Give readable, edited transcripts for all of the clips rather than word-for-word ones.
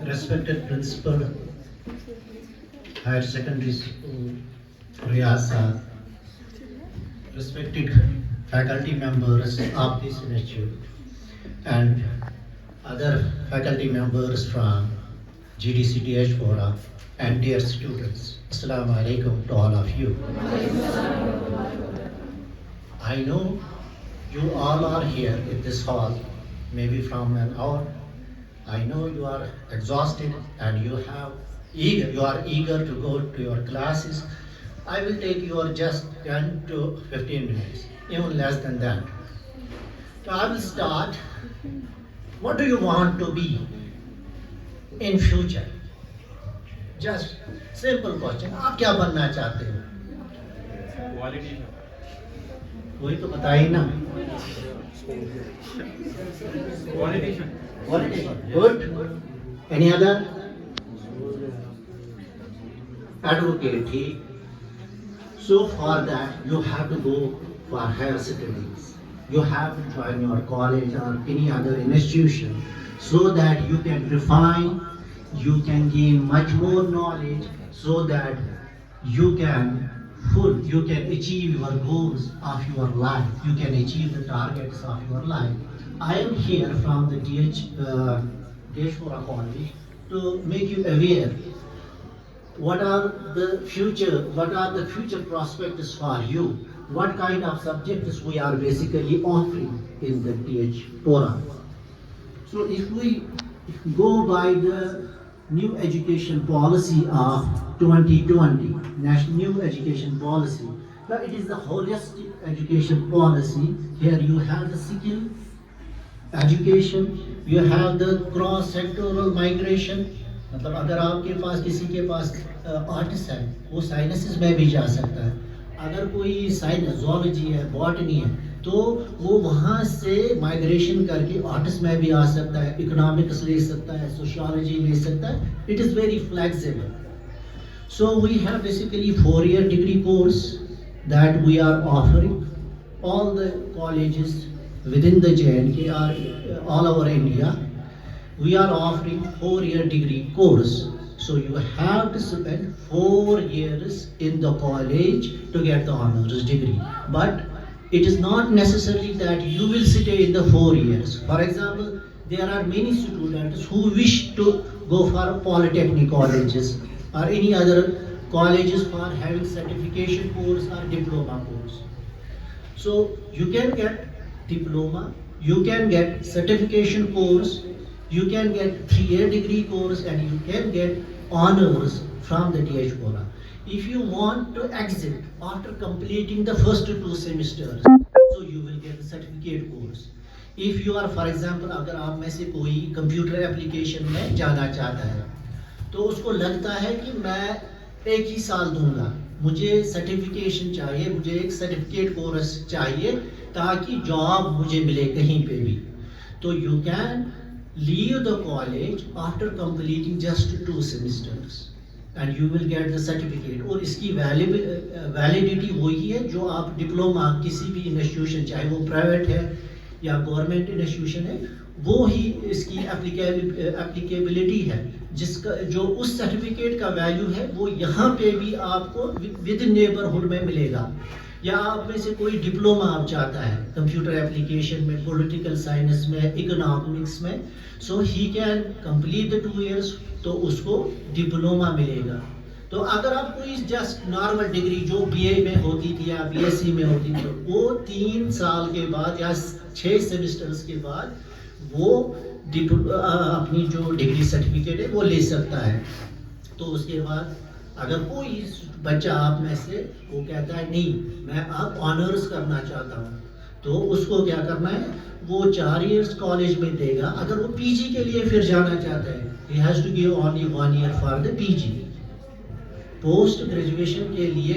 Respected Principal, Higher Secondary School, Riyasa, respected faculty members of this institute, and other faculty members from GDCTH Fora, and dear students, Assalamu alaikum to all of you. I know you all are here in this hall, maybe from an hour. I know you are exhausted and you are eager to go to your classes. I will take your just 10 to 15 minutes, even less than that. So I will start. What do you want to be in future? Just simple question. आप क्या बनना चाहते हो? कोई तो बताइए ना. Politician. Good. Any other? Advocate. ठीक. So for that you have to go for higher studies. You have to join your college or any other institution so that you can refine, you can gain much more knowledge so that you can achieve your goals of your life. You can achieve the targets of your life. I am here from the Deshpura College to make you aware what are the future prospects for you, what kind of subjects we are basically offering in the TH Fora. So if we go by the new education policy of 2020, national new education policy, now it is the holistic education policy. Here you have the skill education, you have the cross sectoral migration. मतलब अगर आपके पास किसी के पास artist है वो sciences में भी जा सकता है, अगर कोई साइंस ज़ूलॉजी है, बॉटनी है, तो वो वहाँ से माइग्रेशन करके आर्टिस्ट में भी आ सकता है, इकोनॉमिक्स ले सकता है, सोशियोलॉजी ले सकता है. It is very flexible. So we have basically 4-year degree course that we are offering. All the colleges within the JNK or all over India, we are offering 4-year degree course. So you have to spend 4 years in the college to get the honors degree. But it is not necessary that you will stay in the 4 years. For example, there are many students who wish to go for polytechnic colleges or any other colleges for having certification course or diploma course. So you can get diploma, you can get certification course, you can get 3-year degree course, and you can get honors from the TH Fora. If you want to exit after completing the first 2 semesters, so you will get the certificate course. If you are, for example, अगर आप में से कोई computer application में जाना चाहता है तो उसको लगता है कि मैं 1 ही साल दूंगा, मुझे सर्टिफिकेशन चाहिए, मुझे एक सर्टिफिकेट कोर्स चाहिए ताकि जॉब मुझे मिले कहीं पे भी, तो you can leave the college after completing just 2 semesters and you will get the certificate. और इसकी वैलिडिटी वही है जो आप डिप्लोमा किसी भी इंस्टीट्यूशन, चाहे वो प्राइवेट है या गवर्नमेंट इंस्टीट्यूशन है, वो ही इसकी एप्लीकेबिलिटी है, जिसका जो उस सर्टिफिकेट का वैल्यू है वो यहाँ पे भी आपको विद नेबरहुड में मिलेगा. या आप में से कोई डिप्लोमा आप चाहता है कंप्यूटर एप्लीकेशन में, पॉलिटिकल साइंस में, इकोनॉमिक्स में, so he can complete the 2 years, तो उसको डिप्लोमा मिलेगा. तो अगर आप कोई जस्ट नॉर्मल डिग्री जो बीए में होती थी या बीएससी में होती थी, वो 3 साल के बाद या 6 सेमेस्टर्स के बाद वो अपनी जो डिग्री सर्टिफिकेट है वो ले सकता है. तो उसके बाद अगर कोई बच्चा आप में से वो कहता है नहीं मैं अब ऑनर्स करना चाहता हूँ, तो उसको क्या करना है, वो 4 years कॉलेज में देगा. अगर वो पीजी के लिए फिर जाना चाहता है, he has to give only 1 year for the PG. Post graduation के लिए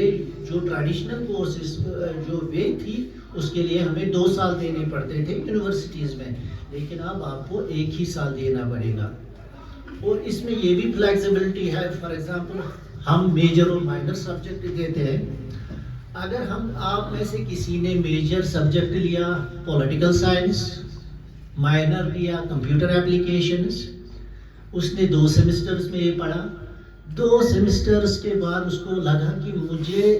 जो ट्रेडिशनल कोर्सेज जो वे थी उसके लिए हमें 2 साल देने पड़ते थे यूनिवर्सिटीज़ में, लेकिन अब आपको 1 ही साल देना पड़ेगा. और इसमें ये भी फ्लेक्सिबिलिटी है. फॉर एग्जांपल हम मेजर और माइनर सब्जेक्ट देते हैं. अगर आप में से किसी ने मेजर सब्जेक्ट लिया पॉलिटिकल साइंस, माइनर लिया कंप्यूटर एप्लीकेशंस, اس نے 2 سیمسٹرز میں یہ پڑھا. 2 سیمسٹرز کے بعد اس کو لگا کہ مجھے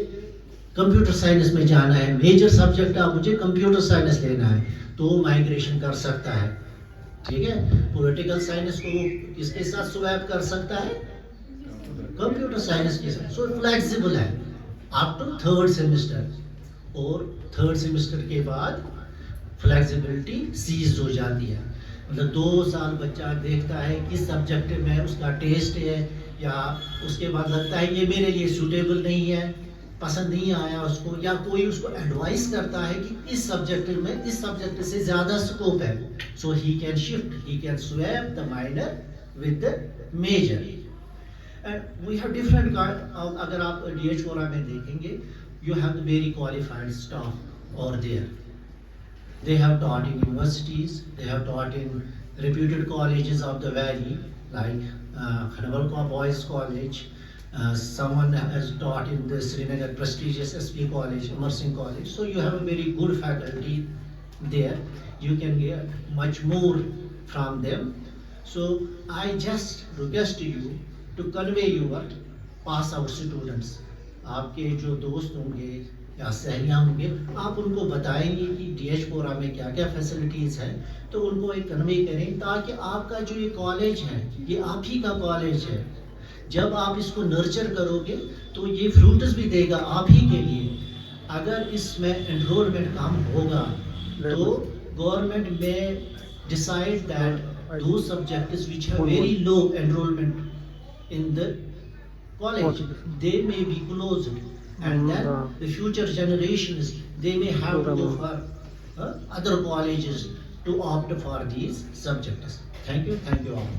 کمپیوٹر سائنس میں جانا ہے, میجر سبجیکٹ اب مجھے کمپیوٹر سائنس لینا ہے, تو وہ مائگریشن کر سکتا ہے. ٹھیک ہے, پولیٹیکل سائنس کو کس کے ساتھ سویپ کر سکتا ہے, کمپیوٹر سائنس کے ساتھ. سو فلیکسیبل ہے اپ ٹو 3rd سیمسٹر, اور 3rd سیمسٹر کے بعد فلیکسیبلٹی سیز ہو جاتی ہے. مطلب 2 سال بچہ دیکھتا ہے کس سبجیکٹ میں اس کا ٹیسٹ ہے, یا اس کے بعد لگتا ہے یہ میرے لیے سوٹیبل نہیں ہے, پسند نہیں آیا اس کو, یا کوئی اس کو ایڈوائز کرتا ہے کہ اس سبجیکٹ سے زیادہ اسکوپ ہے, so he can shift, he can swap the minor with the major. And we have different kind. اگر آپ ڈی ایچ فورا میں دیکھیں گے, you have the very qualified staff اور there. They have taught in universities, they have taught in reputed colleges of the valley, like Khanwalka Boys College. Someone has taught in the Srinagar prestigious SP College, Amar Singh College. So you have a very good faculty there. You can get much more from them. So I just request you to convey your pass out students. آپ کے جو دوست ہوں گے یا سہیلیاں ہوں گے, آپ ان کو بتائیں گے کہ ڈی ایچ پورا میں کیا کیا فیسلٹیز ہیں, تو ان کو ایک کنوے کریں, تاکہ آپ کا جو یہ کالج ہے یہ آپ ہی کا کالج ہے. جب آپ اس کو نرچر کرو گے تو یہ فروٹس بھی دے گا آپ ہی کے لیے. اگر اس میں انرولمنٹ کم ہوگا تو گورنمنٹ میں decide that those subjects which have very low enrollment in the college, they may be closed, and then the future generations, they may have to go for other colleges to opt for these subjects. Thank you all.